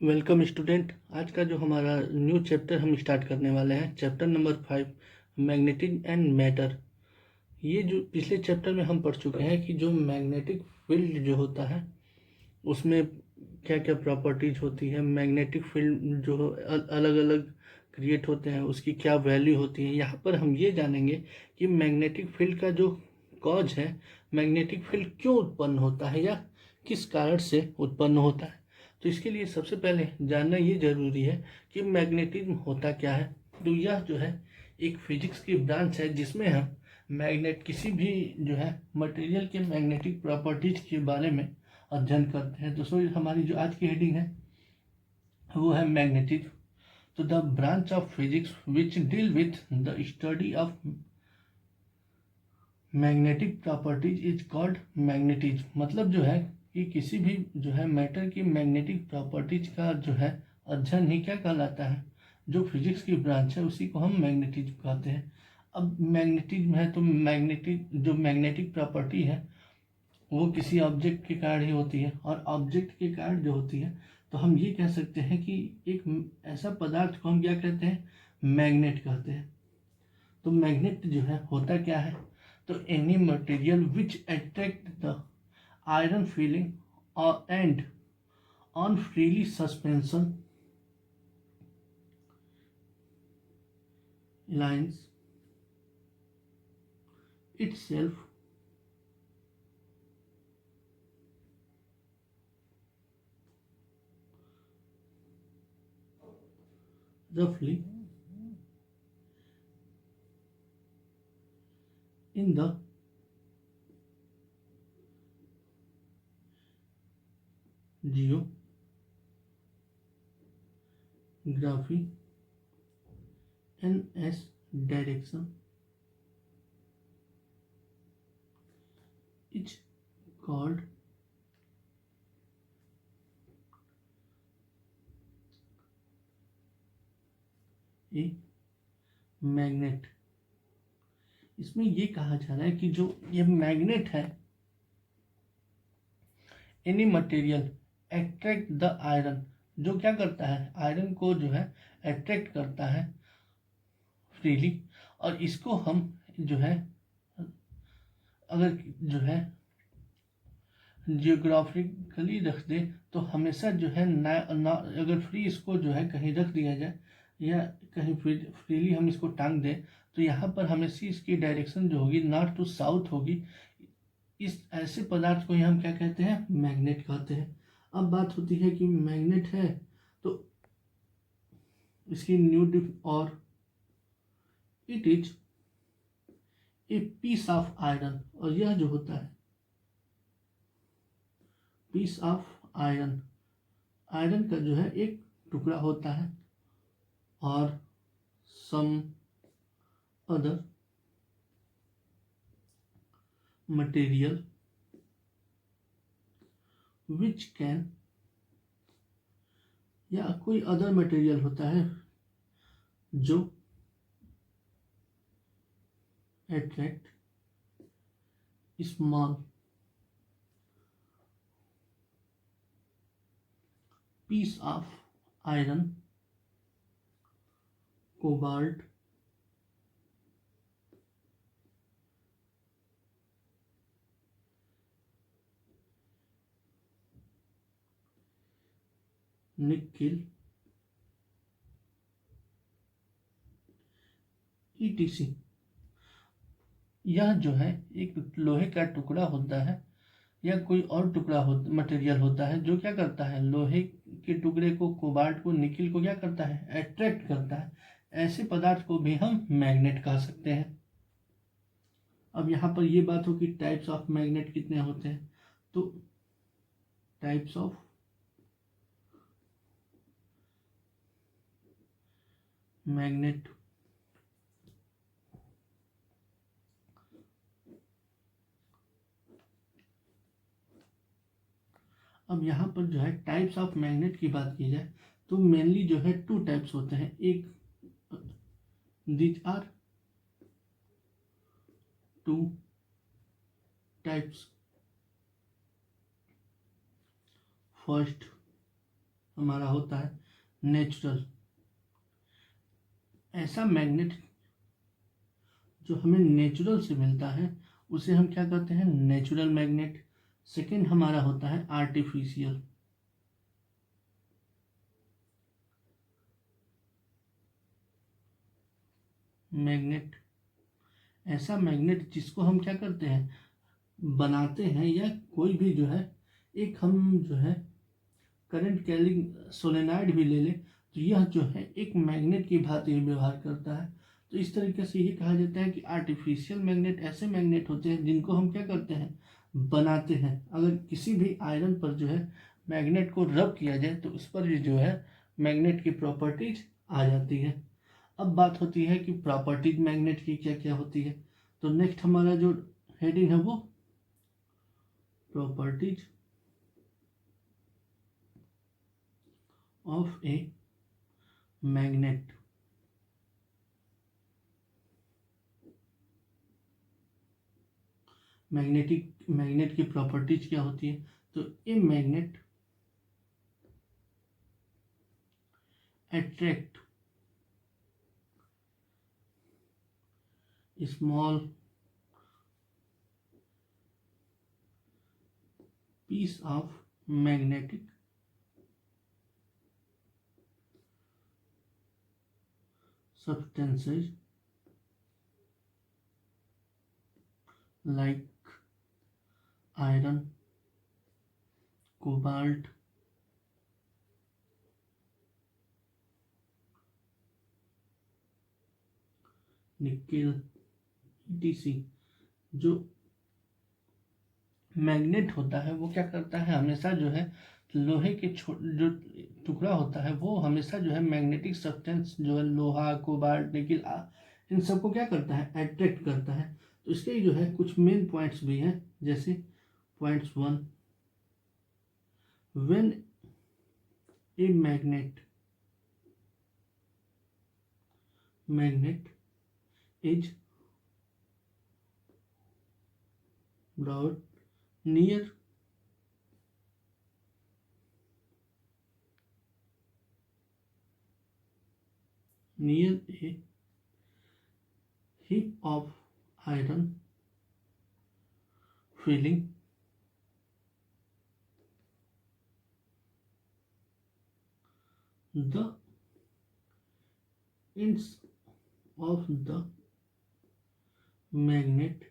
Welcome student. आज का जो हमारा न्यू चैप्टर हम स्टार्ट करने वाले हैं, chapter number 5, magnetic and matter. ये जो पिछले चैप्टर में हम पढ़ चुके हैं कि जो मैग्नेटिक फील्ड जो होता है उसमें क्या क्या प्रॉपर्टीज होती है, मैग्नेटिक फील्ड जो अलग अलग क्रिएट होते हैं उसकी क्या वैल्यू होती है। यहाँ पर हम ये जानेंगे कि मैग्नेटिक फील्ड का जो कॉज है, मैग्नेटिक फील्ड क्यों उत्पन्न होता है या किस कारण से उत्पन्न होता है। तो इसके लिए सबसे पहले जानना ये जरूरी है कि मैग्नेटिज्म होता क्या है। तो यह जो है एक फिजिक्स की ब्रांच है जिसमें हम मैग्नेट किसी भी जो है मटेरियल के मैग्नेटिक प्रॉपर्टीज के बारे में अध्ययन करते हैं। तो हमारी जो आज की हेडिंग है वो है मैग्नेटिज्म। तो the branch of physics which deal with the study of magnetic properties is called magnetism. मतलब जो है कि किसी भी जो है मैटर की मैग्नेटिक प्रॉपर्टीज का जो है अध्ययन ही क्या कहलाता है, जो फिजिक्स की ब्रांच है उसी को हम मैग्नेटिज्म कहते हैं। अब मैग्नेटिज्म है तो मैग्नेटिक प्रॉपर्टी है वो किसी ऑब्जेक्ट के कारण ही होती है, और ऑब्जेक्ट के कारण जो होती है तो हम ये कह सकते हैं कि एक ऐसा पदार्थ को हम क्या कहते हैं, मैग्नेट कहते हैं। तो मैग्नेट जो है होता क्या है, तो any material which attract the iron filing और end on freely suspension lines itself roughly in the geography ns direction is called a magnet. इसमें ये कहा जा रहा है कि जो ये मैग्नेट है, any material attract the iron, जो क्या करता है आयरन को जो है अट्रैक्ट करता है फ्रीली। और इसको हम जो है अगर जो है जियोग्राफिकली रख दे तो हमेशा जो है ना अगर फ्री इसको जो है कहीं रख दिया जाए या कहीं फ्रीली हम इसको टांग दें तो यहाँ पर हमेशा इसकी डायरेक्शन जो होगी नॉर्थ टू साउथ होगी। इस ऐसे पदार्थ को ही हम क्या कहते हैं, मैग्नेट कहते हैं। अब बात होती है कि मैग्नेट है तो इसकी और it is a piece of iron, और यह जो होता है पीस ऑफ आयरन, आयरन का जो है एक टुकड़ा होता है, और some other material which can, या कोई अदर मटेरियल होता है जो attract small piece of iron, cobalt, nickel, ETC. यह जो है एक लोहे का टुकड़ा होता है या कोई और मटेरियल होता है जो क्या करता है, लोहे के टुकड़े को, कोबाल्ट को, निकिल को क्या करता है, अट्रैक्ट करता है। ऐसे पदार्थ को भी हम मैग्नेट कह सकते हैं। अब यहाँ पर ये बात हो कि टाइप्स ऑफ मैग्नेट कितने होते हैं, तो टाइप्स ऑफ मैग्नेट अब यहाँ पर जो है टाइप्स ऑफ मैग्नेट की बात की जाए तो मेनली जो है 2 टाइप्स होते हैं। एक दीज आर 2 टाइप्स। फर्स्ट हमारा होता है नेचुरल। ऐसा मैग्नेट जो हमें नेचुरल से मिलता है उसे हम क्या कहते हैं, नेचुरल मैग्नेट। सेकंड हमारा होता है आर्टिफिशियल मैग्नेट। ऐसा मैग्नेट जिसको हम क्या करते हैं, बनाते हैं, या कोई भी जो है, एक हम जो है करंट कैरिंग सोलेनाइड भी ले लें तो यह जो है एक मैग्नेट की भांति व्यवहार करता है। तो इस तरीके से ये कहा जाता है कि आर्टिफिशियल मैग्नेट ऐसे मैग्नेट होते हैं जिनको हम क्या करते हैं, बनाते हैं। अगर किसी भी आयरन पर जो है मैग्नेट को रब किया जाए तो उस पर भी जो है मैग्नेट की प्रॉपर्टीज आ जाती है। अब बात होती है कि प्रॉपर्टीज मैग्नेट की क्या क्या होती है। तो नेक्स्ट हमारा जो हेडिंग है वो properties of a magnet. Magnet की प्रॉपर्टीज क्या होती है, तो a magnet attract small piece of magnetic substances like iron, cobalt, nickel, etc। जो मैग्नेट होता है वो क्या करता है, हमेशा जो है लोहे के जो टुकड़ा होता है वो हमेशा जो है मैग्नेटिक सब्सटेंस जो है लोहा, कोबाल्ट, निकेल, इन सबको क्या करता है, अट्रैक्ट करता है। तो इसके जो है कुछ मेन पॉइंट्स भी हैं, जैसे points 1, when a magnet is brought near a heap of iron filling the ends of the magnet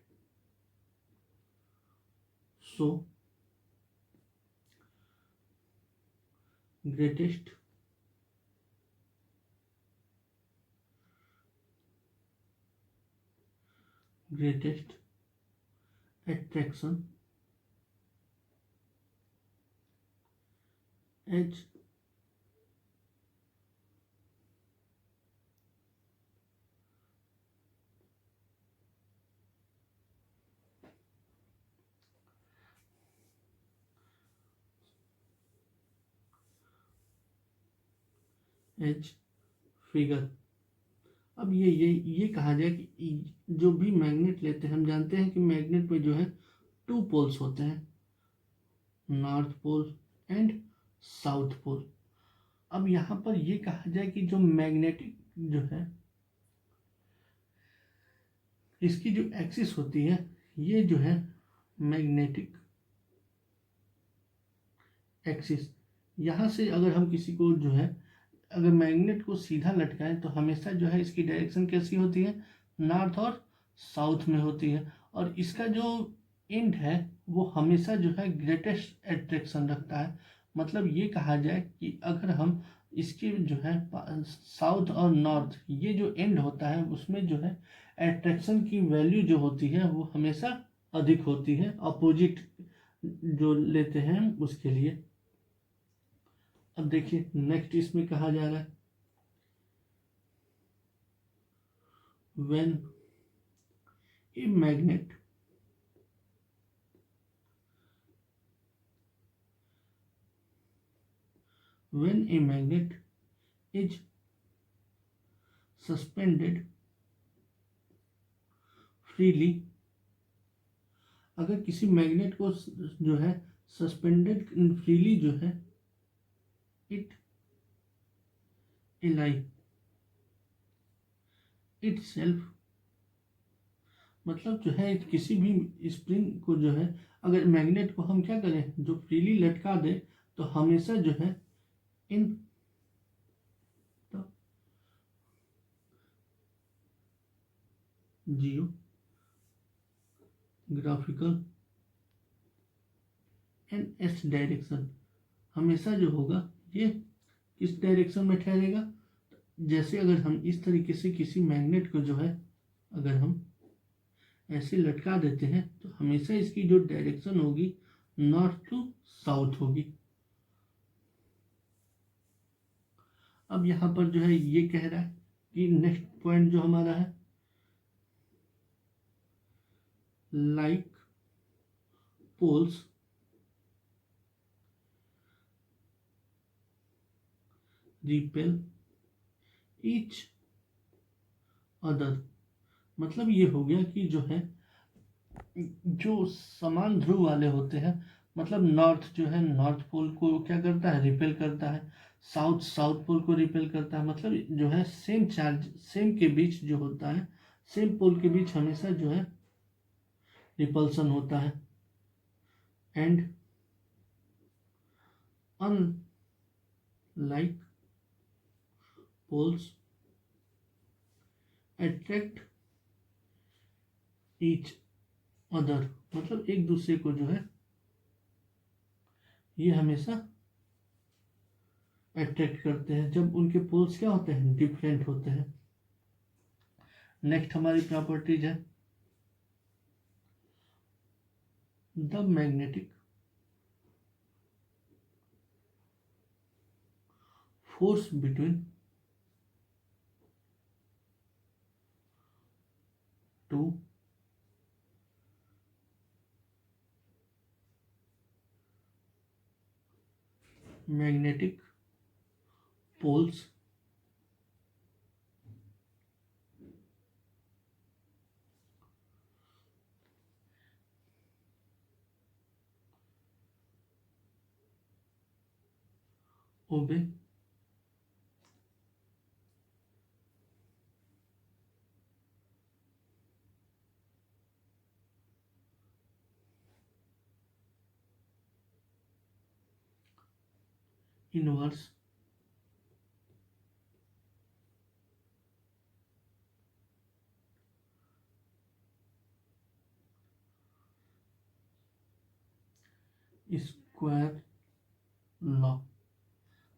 so greatest attraction as figure. अब ये कहा जाए कि जो भी मैग्नेट लेते हैं, हम जानते हैं कि मैग्नेट में जो है 2 पोल्स होते हैं, north pole and south pole. अब यहाँ पर ये कहा जाए कि जो मैग्नेटिक जो है इसकी जो एक्सिस होती है, ये जो है मैग्नेटिक एक्सिस, यहाँ से अगर हम किसी को जो है अगर मैग्नेट को सीधा लटकाएं तो हमेशा जो है इसकी डायरेक्शन कैसी होती है, नॉर्थ और साउथ में होती है। और इसका जो एंड है वो हमेशा जो है ग्रेटेस्ट एट्रैक्शन रखता है। मतलब ये कहा जाए कि अगर हम इसके जो है साउथ और नॉर्थ ये जो एंड होता है उसमें जो है एट्रैक्शन की वैल्यू जो होती है वो हमेशा अधिक होती है अपोजिट जो लेते हैं उसके लिए। अब देखिए नेक्स्ट इसमें कहा जा रहा है when a magnet is suspended freely। अगर किसी मैग्नेट को जो है सस्पेंडेड फ्रीली जो है इट एलाई इट सेल्फ, मतलब जो है किसी भी स्प्रिंग को जो है, अगर मैग्नेट को हम क्या करें, जो फ्रीली लटका दे, तो हमेशा जो है इन जियोग्राफिकल एंड एस डायरेक्शन, हमेशा जो होगा ये किस डायरेक्शन में ठहरेगा। जैसे अगर हम इस तरीके से किसी मैग्नेट को जो है अगर हम ऐसे लटका देते हैं, तो हमेशा इसकी जो डायरेक्शन होगी नॉर्थ टू साउथ होगी। अब यहाँ पर जो है ये कह रहा है कि नेक्स्ट पॉइंट जो हमारा है, like poles repel each other, मतलब ये हो गया कि जो है जो समान ध्रुव वाले होते हैं, मतलब नॉर्थ जो है नॉर्थ पोल को क्या करता है, रिपेल करता है, साउथ साउथ पोल को रिपेल करता है, मतलब जो है सेम चार्ज सेम के बीच जो होता है, सेम पोल के बीच हमेशा जो है रिपल्सन होता है। And unlike poles attract each other, मतलब एक दूसरे को जो है ये हमेशा अट्रैक्ट करते हैं जब उनके पोल्स क्या होते हैं, डिफरेंट होते हैं। नेक्स्ट हमारी प्रॉपर्टीज है, the magnetic force between two magnetic poles obey inverse square law,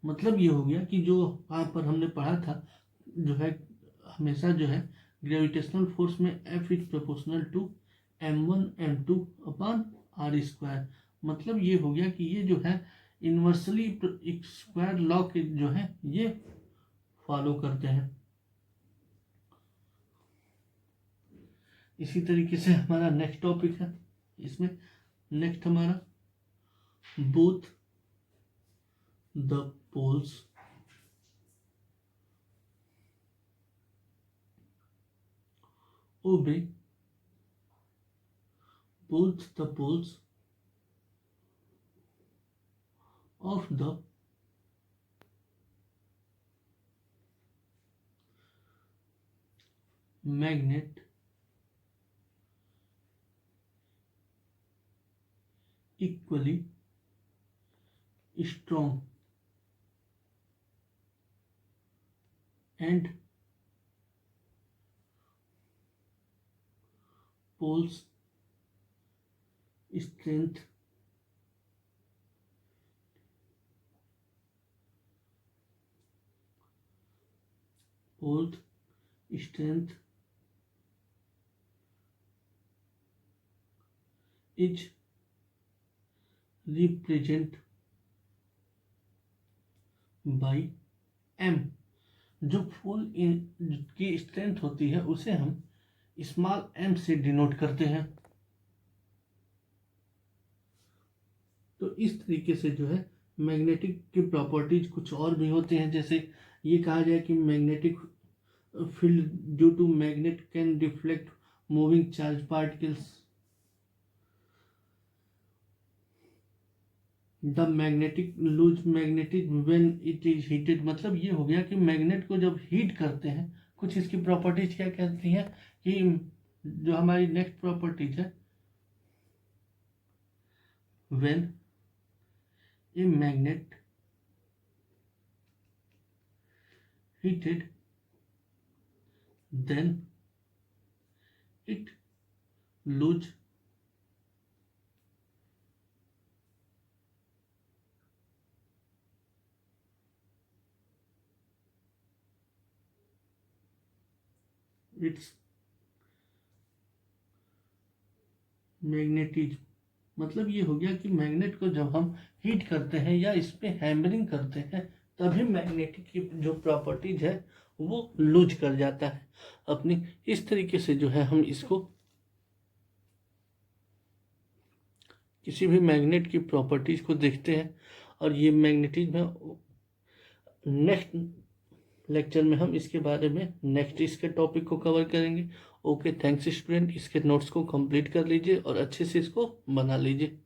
मतलब ये हो गया कि जो वहाँ पर हमने पढ़ा था, जो है हमेशा जो है ग्रेविटेशनल फोर्स में F is proportional to m1 m2 upon r square, मतलब ये हो गया कि ये जो है इन्वर्सली स्क्वायर लॉ के जो है ये फॉलो करते हैं। इसी तरीके से हमारा नेक्स्ट टॉपिक है, इसमें नेक्स्ट हमारा both the poles obey both the poles of the magnet equally strong and poles strength poles strength is represent by m, जो पोल की स्ट्रेंथ होती है उसे हम स्मॉल m से डिनोट करते हैं। तो इस तरीके से जो है मैग्नेटिक की प्रॉपर्टीज कुछ और भी होते हैं, जैसे ये कहा जाए कि magnetic field due to magnet can deflect moving charge particles, the magnetic loose magnetic when it is heated, मतलब ये हो गया कि मैग्नेट को जब हीट करते हैं, कुछ इसकी प्रॉपर्टीज क्या कहती हैं कि जो हमारी नेक्स्ट प्रॉपर्टीज है, when a magnet heated then it lose its magnetism. मतलब ये हो गया कि मैग्नेट को जब हम हीट करते हैं या इस पे हैमरिंग करते हैं, तभी मैग्नेटिक की जो प्रॉपर्टीज है वो लूज कर जाता है अपनी। इस तरीके से जो है हम इसको किसी भी मैग्नेट की प्रॉपर्टीज को देखते हैं, और ये मैग्नेटिज्म है। नेक्स्ट लेक्चर में हम इसके बारे में नेक्स्ट इसके टॉपिक को कवर करेंगे। Okay, thanks student. इसके नोट्स को कंप्लीट कर लीजिए और अच्छे से इसको बना लीजिए।